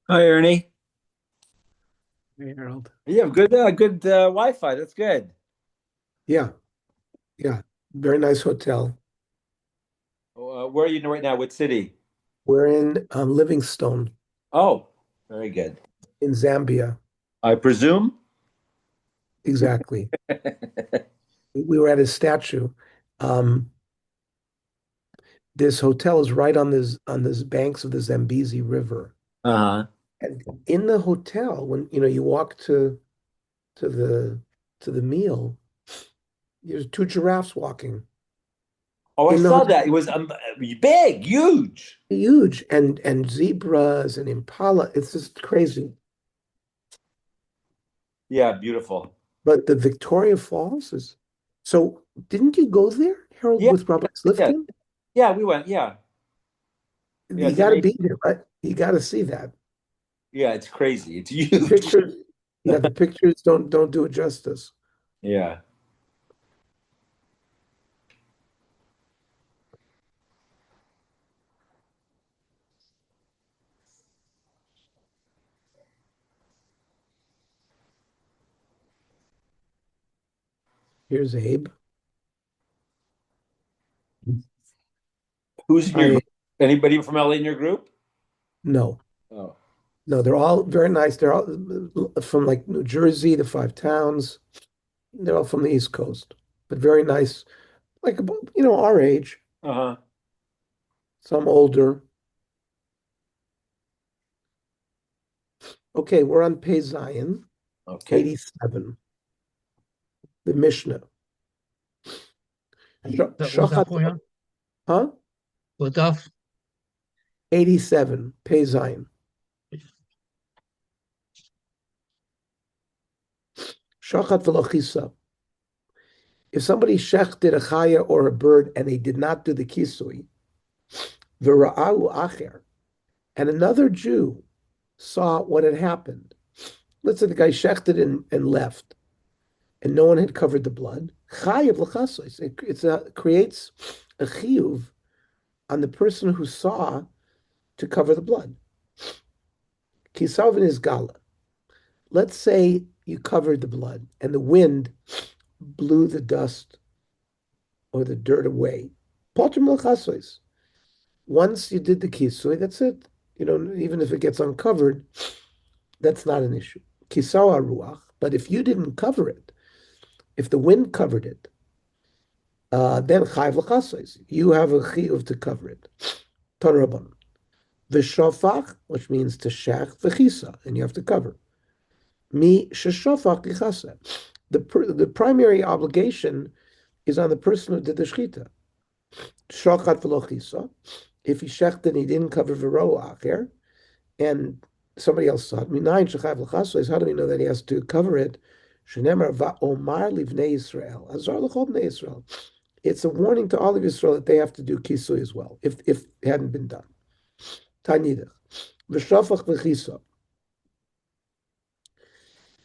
Hi, Ernie. Hey, Harold. You have good Wi-Fi. That's good. Yeah, yeah. Very nice hotel. Where are you right now? What city? We're in Livingstone Oh, very good. in Zambia. I presume. Exactly. We were at his statue. Um, this hotel is right on this banks of the Zambezi River. Uh-huh. And in the hotel, when you walk to the to the meal, there's two giraffes walking Oh, I in the saw hotel. that. It was big, huge. Huge and zebras and impala. It's just crazy. Yeah, beautiful. But the Victoria Falls is so didn't you go there, Harold, Yeah, with Robert yeah, Lifkin? yeah. We went. Yeah, yeah. You It's got to amazing. be there, right? You got to see that. Yeah, it's crazy. It's The huge. pictures, yeah, the pictures don't do it justice. Yeah. Here's Abe. Who's in your I group? Anybody from LA in your group? no, Oh, no, they're all very nice. They're all from like New Jersey, the five towns. They're all from the East Coast, but very nice. Like about, our age. uh-huh. Some older. Okay, we're on Pei Zion, Okay. 87. The Mishnah. Was that Shachat, for you? huh? Well, Daf, 87, Pei Zion. Shachat v'lochisa. If somebody shechted a chaya or a bird and they did not do the kisui, v'ra'au acher, and another Jew saw what had happened. Let's say the guy shechted and left, and no one had covered the blood. Chayav l'chasos. It creates a chiyuv on the person who saw to cover the blood. Kisavin is gala. Let's say you covered the blood and the wind blew the dust or the dirt away. Potter melchasos. Once you did the kisui, that's it. Even if it gets uncovered, that's not an issue. Kisawa ruach. But if you didn't cover it, if the wind covered it, then chayv l'chasos. You have a chiyuv to cover it. Tanraban. V'shofach, which means to shach, v'chisa, and you have to cover. Mi sheshofach lichasa. The primary obligation is on the person who did the shchita. Shochat v'lochisa. If he shechted and he didn't cover v'ro acher, and somebody else saw it, minayin shechav l'chasos, how do we know that he has to cover it? Shenemar va'omar livnei Yisrael. Azar l'chol bnei Yisrael. It's a warning to all of Israel that they have to do kisui as well, if it hadn't been done. Tanidach. V'shofach v'chisa.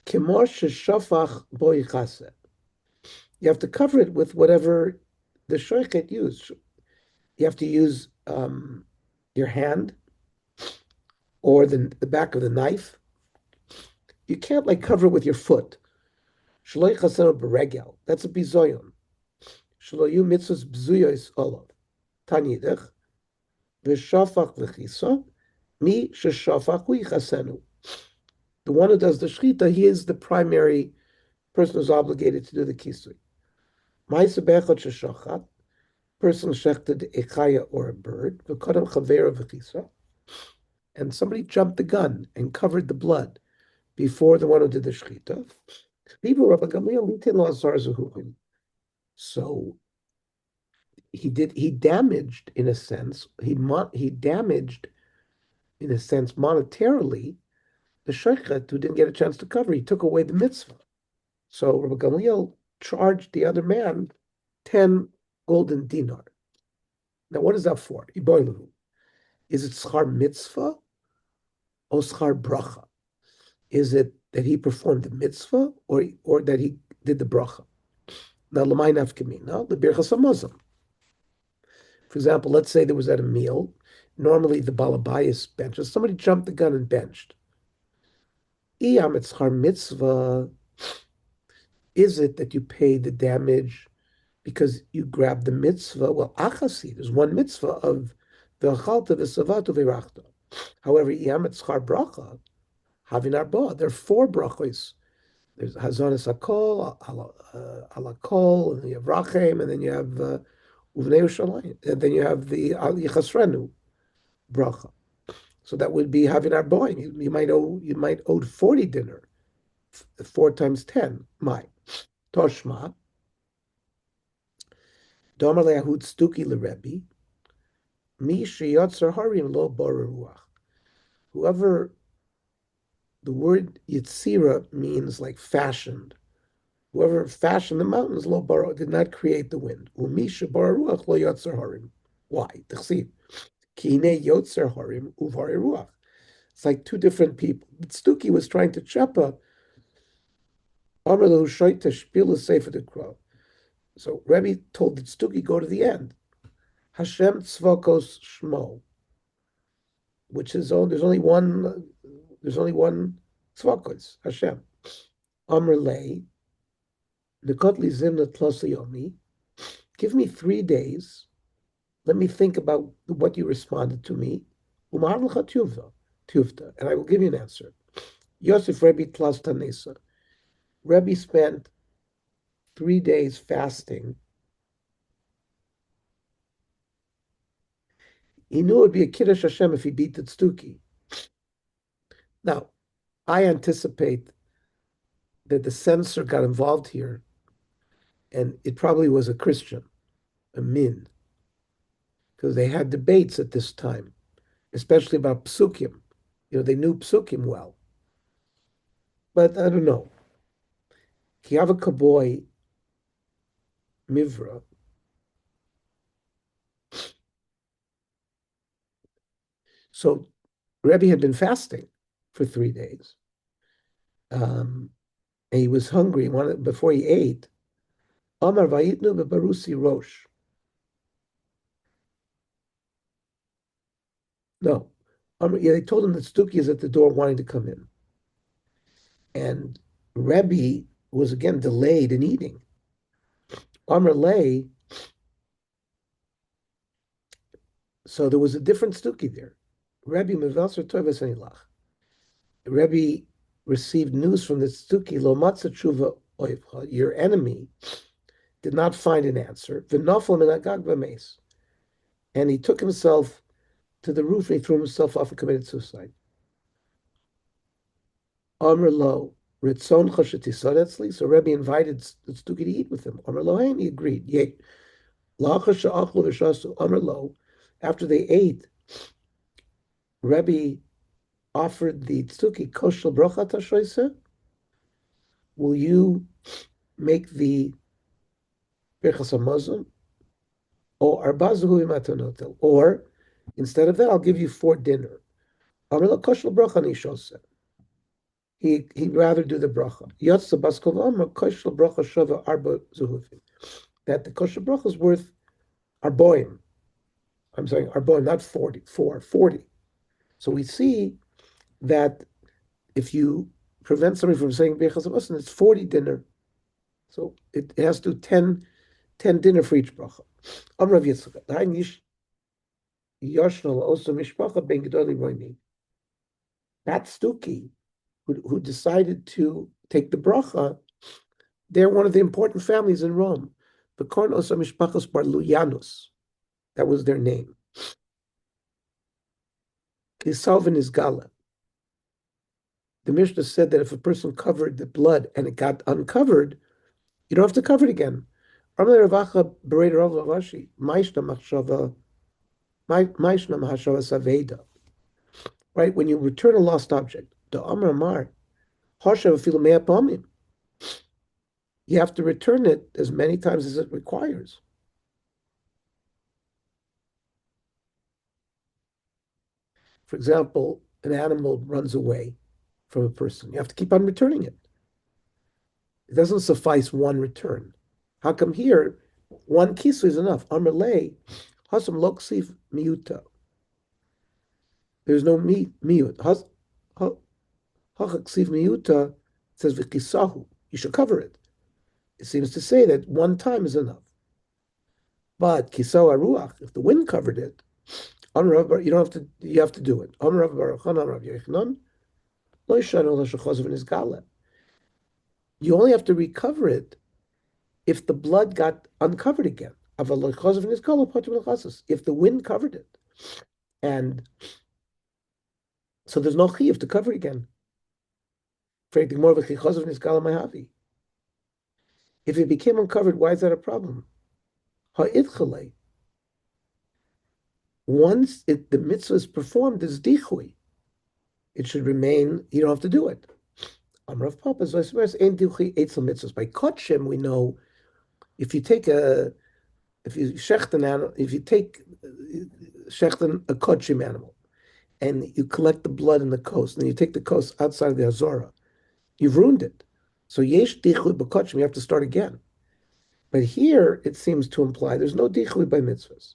Kimor sheshofach bo yichaseh. You have to cover it with whatever the shochet used. You have to use your hand or the back of the knife. You can't like cover it with your foot. Shloi chasenu beregel. That's a bizoyon. Shloyu mitzvahs bzuyos olav. Tanidach v'shafach v'chisa mi sheshafach hu yichasenu. The one who does the shchita, he is the primary person who's obligated to do the kisui. Ma'aseh bechad sheshachat. Person shechted a chaya or a bird. V'kodem chavera v'chisa. And somebody jumped the gun and covered the blood before the one who did the shechita. So he damaged in a sense, he damaged in a sense monetarily the shechet who didn't get a chance to cover. He took away the mitzvah. So Rabbi Gamliel charged the other man 10 golden dinar. Now, what is that for? Is it schar mitzvah or schar bracha? Is it that he performed the mitzvah or that he did the bracha? Now, l'may nafkamina, the birchas hamazon. For example, let's say there was at a meal Normally the balabayas benches. Somebody jumped the gun and benched. Iyam etzchar mitzvah. Is it that you pay the damage because you grab the mitzvah? Well, achasi, there's one mitzvah of v'achalta v'savatu v'irachta. However, iyam etzchar bracha, having arba. There are four brachos. There's hazonis hakol, alakol, and then you have rachem, and then you have uvnei Yerushalayim, and then you have the al yichasrenu bracha. So that would be having arba. You might owe 40 dinner, 4 times 10. My toshma. Domer le'ahud stuki leRebbi, mi sheyotzer harim lo borer ruach. Whoever, the word yitzira means like fashioned. Whoever fashioned the mountains, lo borer, did not create the wind. Umi sheborer ruach lo yotzer harim. Why? T'chsiv. Ki hinei yotzer harim uvarer ruach. It's like two different people. Stuki was trying to chepa. Amar lehu shoyte shpilu sefer dekro. So Rebbe told the Stuki, go to the end. Hashem tzvokos shmo, which is there's only one tzvokos, Hashem. Amr lei, nekot li zimna tlosa yomi. Give me 3 days. Let me think about what you responded to me. Umar l'cha tuvta, and I will give you an answer. Yosef Rebbe tlas tanesa. Rebbe spent 3 days fasting. He knew it would be a Kiddush Hashem if he beat the Tztuki. Now, I anticipate that the censor got involved here, and it probably was a Christian, a Min, because they had debates at this time, especially about Psukim. They knew Psukim well. But I don't know. Kiava Kaboy Mivra. So Rebbe had been fasting for 3 days. And he was hungry. Before he ate, Amar Vayitnu beBarusi Rosh. No. They told him that Stuki is at the door wanting to come in. And Rebbe was again delayed in eating. Amar Lay, so there was a different Stuki there. Rebbe Mevalser Tovas Anilach. Rebbe received news from the Stuki, Lo Matza Tshuva Oivcha, your enemy did not find an answer. V'nofel min hagag v'meis. And he took himself to the roof and he threw himself off and committed suicide. Amr lo, Ritzon chashetisad. So Rebbe invited the Stuki to eat with him. Amr lo, and he agreed. Yet, Amr lo, after they ate, Rebbe offered the Tzuki koshel bracha tashoise. Will you make the birchas hamazon? Or arbazuhu imatanotel? Or instead of that, I'll give you 4 dinner. Amar koshel bracha nishose. He'd rather do the bracha. Yotza baskov amar koshel bracha shava arba zuhufim. That the koshel bracha is worth arboim. I'm saying arboim, not 40. So we see that if you prevent somebody from saying Bechas Abasan, it's 40 dinner. So it has to 10 dinner for each bracha. Amrav Yitzchak, Yoshnal also Mishpacha Ben Gedoli Roini. That Stuki, who decided to take the bracha, they're one of the important families in Rome. The Korn also Mishpachas Bar Luyanus. That was their name. Kisalvin is Gala. The Mishnah said that if a person covered the blood and it got uncovered, you don't have to cover it again. Right? When you return a lost object, you have to return it as many times as it requires. For example, an animal runs away from a person. You have to keep on returning it. It doesn't suffice one return. How come here, one kisu is enough? Amalei, hasam loksiv miuta. There's no miyut. Hachaksiv miyuta says v'kisahu. You should cover it. It seems to say that one time is enough. But kisau aruach, if the wind covered it, you don't have to. You have to do it. You only have to recover it if the blood got uncovered again. If the wind covered it, and so there's no chiyuv to cover it again. If it became uncovered, why is that a problem? Once the mitzvah is performed, there's dichui. It should remain. You don't have to do it. Amrav Papa, so I suppose ain't dichui eitzel mitzvahs. By kotshim, we know if you take a if you shecht an animal, if you take shechten a kotshim animal, and you collect the blood in the coast, and you take the coast outside of the Azora, you've ruined it. So yesh dichui b'kotshim, you have to start again. But here it seems to imply there's no dichui by mitzvahs.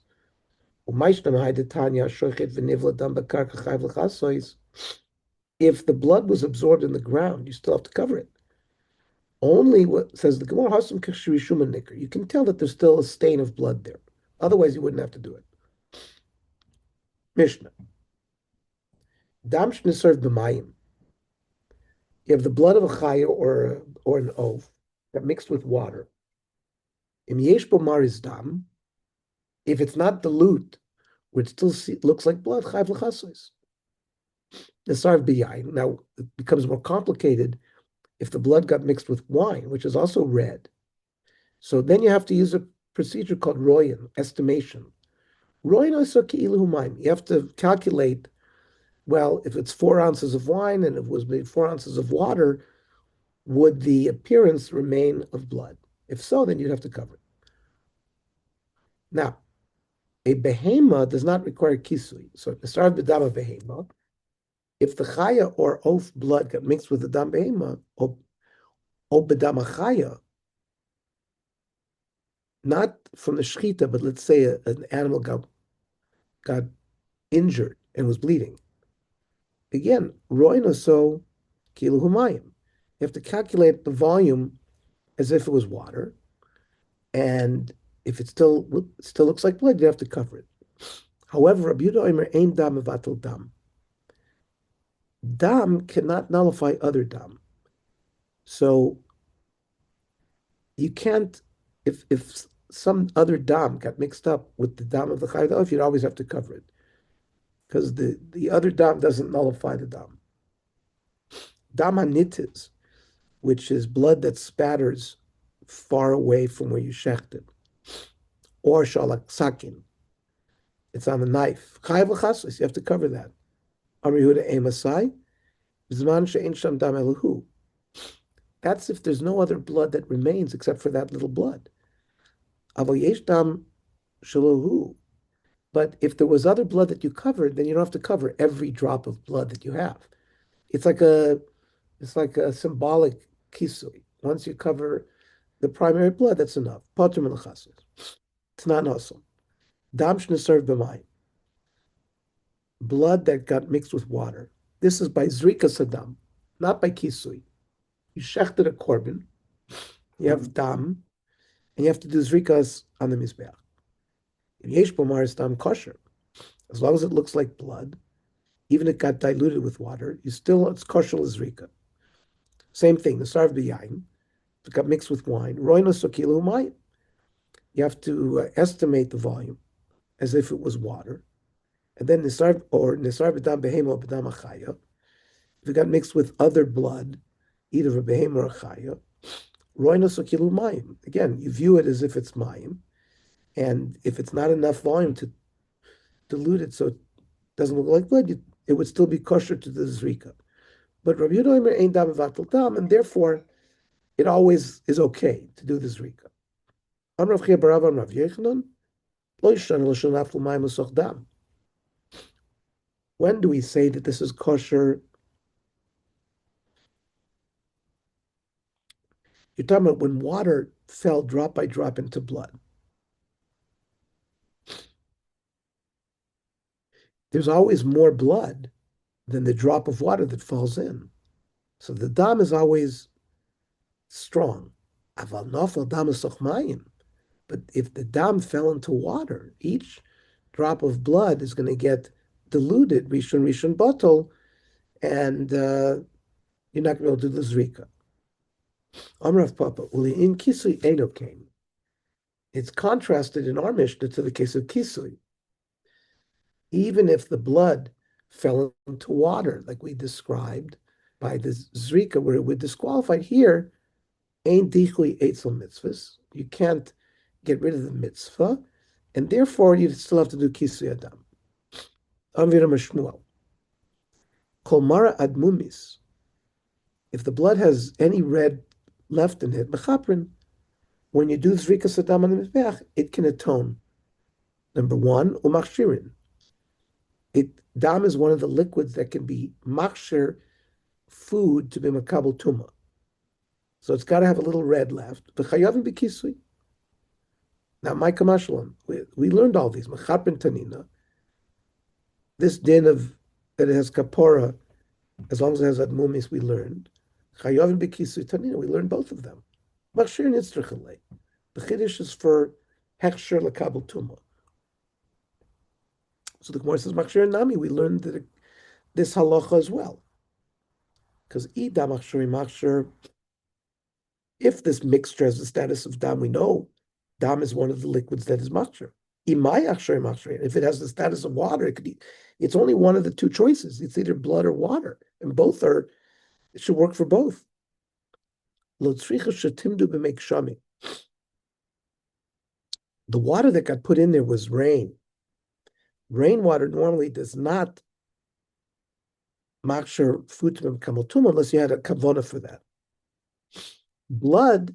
If the blood was absorbed in the ground, you still have to cover it. Only what says the Gemara, you can tell that there's still a stain of blood there. Otherwise, you wouldn't have to do it. Mishnah. Dam served b'mayim. You have the blood of a chaya or an oaf that mixed with water. Im yesh bo maris dam. If it's not dilute, where it still looks like blood, chayv l'chasos. The sarv b'yayin. Now it becomes more complicated if the blood got mixed with wine, which is also red. So then you have to use a procedure called royan, estimation. Royan also ki'ilu humayim. You have to calculate, well, if it's 4 ounces of wine and if it was made 4 ounces of water, would the appearance remain of blood? If so, then you'd have to cover it. Now, a behema does not require kisui. So nisarav b'dam behema. If the chaya or oaf blood got mixed with the dam behema, or b'dam chaya, not from the shechita, but let's say an animal got injured and was bleeding. Again, roin so kilu humayim. You have to calculate the volume as if it was water, and if it still looks like blood, you have to cover it. However, Rabbi Yehuda Omer ein dam mevatel dam. Dam cannot nullify other dam. So you can't, if some other dam got mixed up with the dam of the chayyim, you'd always have to cover it. Because the other dam doesn't nullify the dam. Dam hanitis, which is blood that spatters far away from where you shechted. Or shalak sakin. It's on the knife. Chayav l'chasos, you have to cover that. Amar Yehuda emasai, b'zman she'en sham dam eluhu. That's if there's no other blood that remains except for that little blood. Aval yesh dam shelohu. But if there was other blood that you covered, then you don't have to cover every drop of blood that you have. It's like a symbolic kisui. Once you cover the primary blood, that's enough. Patur melachas. It's not awesome. Dam shneserv b'mayim. Blood that got mixed with water. This is by zrika sadam, not by kisui. You shechted a korban, you have dam, and you have to do zrikas on the mizbeach. If yesh bomar is dam kosher, as long as it looks like blood, even if it got diluted with water, it's kosher zrika. Same thing, the sarv b'yayin, if it got mixed with wine, roina sokilu mayim. You have to estimate the volume as if it was water. And then nisar b'dam behema or b'dam achaya. If it got mixed with other blood, either a behema or a chaya, roina sokilu mayim. Again, you view it as if it's mayim, and if it's not enough volume to dilute it so it doesn't look like blood, it would still be kosher to the zrika. But Rabbi Yehuda Omer ein dam mevatel dam, and therefore it always is okay to do the zrika. Amrav Chia barav Amrav Yechanan, lo yishana l'shon aflu mayim l'soch dam. When do we say that this is kosher? You're talking about when water fell drop by drop into blood. there's always more blood than the drop of water that falls in. So the dam is always strong. Aval nafal dam mayim. But if the dam fell into water, each drop of blood is going to get diluted, rishon rishon bottle, and you're not going to be able to do the zrika. Amrav Papa, uli in kisui enokain. It's contrasted in our Mishnah to the case of kisui. Even if the blood fell into water, like we described by the zrika, where it would disqualify here, ain dichui eitzel mitzvahs. You can't get rid of the mitzvah, and therefore you still have to do kisui adam. Amvira Mashmuel. Kolmara admumis. If the blood has any red left in it, mechaprin, when you do zrika sadam on the mizbeach, it can atone. Number one, umachshirin. Dam is one of the liquids that can be machshir food to be makabel tuma. So it's got to have a little red left. V'chayavim b'kisui. Now, my kamashalim, we learned all these. Mechaprin tanina. This din of that it has kapora, as long as it has admumis, we learned. Chayavim b'kisui tanina. We learned both of them. Machshir nitzrachalei. The chiddush is for hechsher lakabel tuma. So the Gemara says, Machshir Nami, we learned that this halacha as well. Because Ida Machshir, if this mixture has the status of dam, we know dam is one of the liquids that is Machshir. If it has the status of water, it's only one of the two choices. It's either blood or water. And both it should work for both. The water that got put in there was rain. Rainwater normally does not machshir food to become tumah unless you had a kavona for that. Blood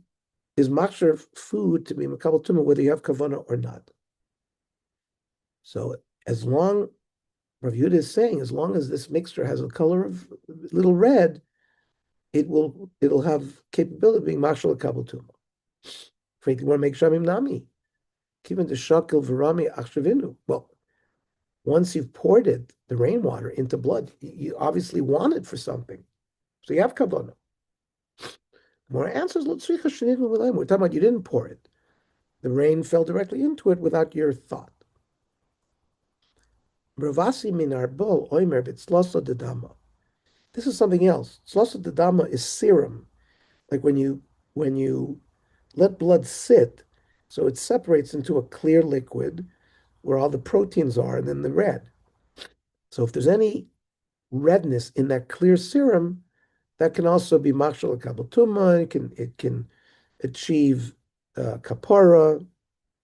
is machshir food to be makabel tumah whether you have kavona or not. So as long, Rav Yehuda is saying, as long as this mixture has a color of little red, it'll have capability of being machshir makabel tumah. Frankly, you want to make shamim nami. Given the shakil v'rami achshavinu. Well, once you've poured the rainwater into blood, you obviously want it for something. So you have kavanah. More answers, we're talking about you didn't pour it. The rain fell directly into it without your thought. This is something else. Tzlosa dedama is serum. Like when you let blood sit, so it separates into a clear liquid where all the proteins are, and then the red. So if there's any redness in that clear serum, that can also be machshel kabel tuma. It can achieve kapara.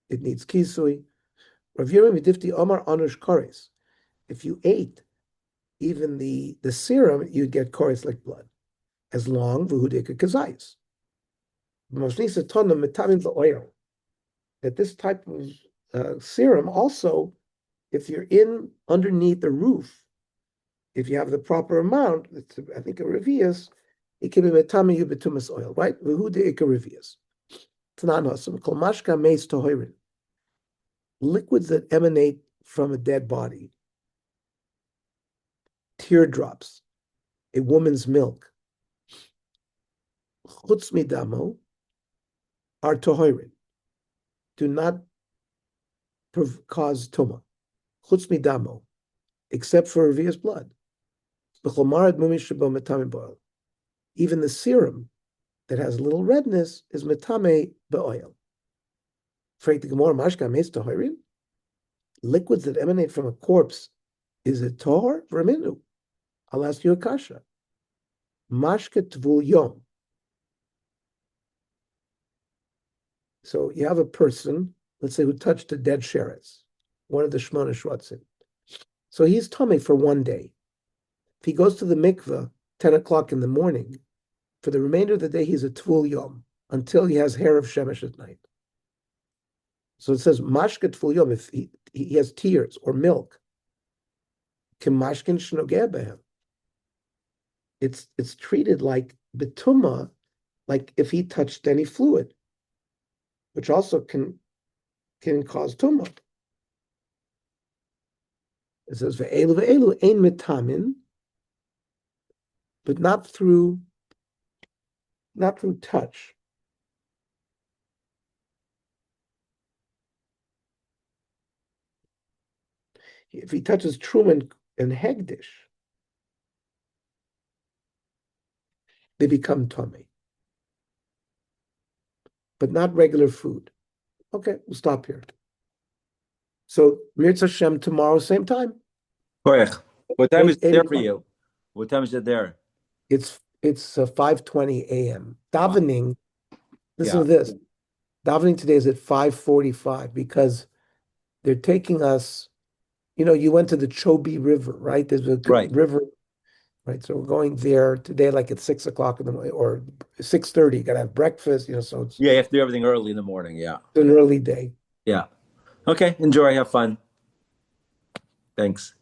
It needs kisui. Rav Yerim Midifti Omar Anush Kores. If you ate even the serum, you'd get kores like blood, as long v'hudeka kazayis. Mosnisa tona metamin the oil. That this type of serum also, if you're in underneath the roof, if you have the proper amount, it's, I think a revius, it can be metame you betumas oil, right? V'hu de'ika revius. Tanan hasam kol mashka meis tohirin. Liquids that emanate from a dead body, teardrops, a woman's milk, chutz midamo, are tohirin. Do not cause tuma. Chutz midamo, except for revius blood. Even the serum that has a little redness is metame be'oil. Liquids that emanate from a corpse, is it tahor? V'raminu. I'll ask you a kasha. Mashke tvul yom. So you have a person, let's say, who touched a dead sheretz, one of the Shmona Shvatzim. So he's tummy for one day. If he goes to the mikveh 10 o'clock in the morning, for the remainder of the day, he's a tvul yom, until he has hair of shemesh at night. So it says, mashke tvul yom, if he has tears or milk, k'mashkin shnogeh behem. It's treated like betuma, like if he touched any fluid, which also can cause tumah. It says ve'elu ein mitamin, but not through touch. If he touches Truman and Hegdish, they become tummy, but not regular food. Okay, we'll stop here. So Mirza Hashem tomorrow, same time, Correct. What time is it eight there for o'clock. you? What time is it there? It's 5:20 a.m. Wow. Davening. Listen Yeah. to this. Davening today is at 5:45 because they're taking us. You went to the Chobe River, right? There's a Right. river, right? So we're going there today, like at 6 o'clock in the morning or 6:30. You gotta have breakfast, so it's Yeah, you have to do everything early in the morning. Yeah. an early day. Yeah. Okay. Enjoy. Have fun. Thanks.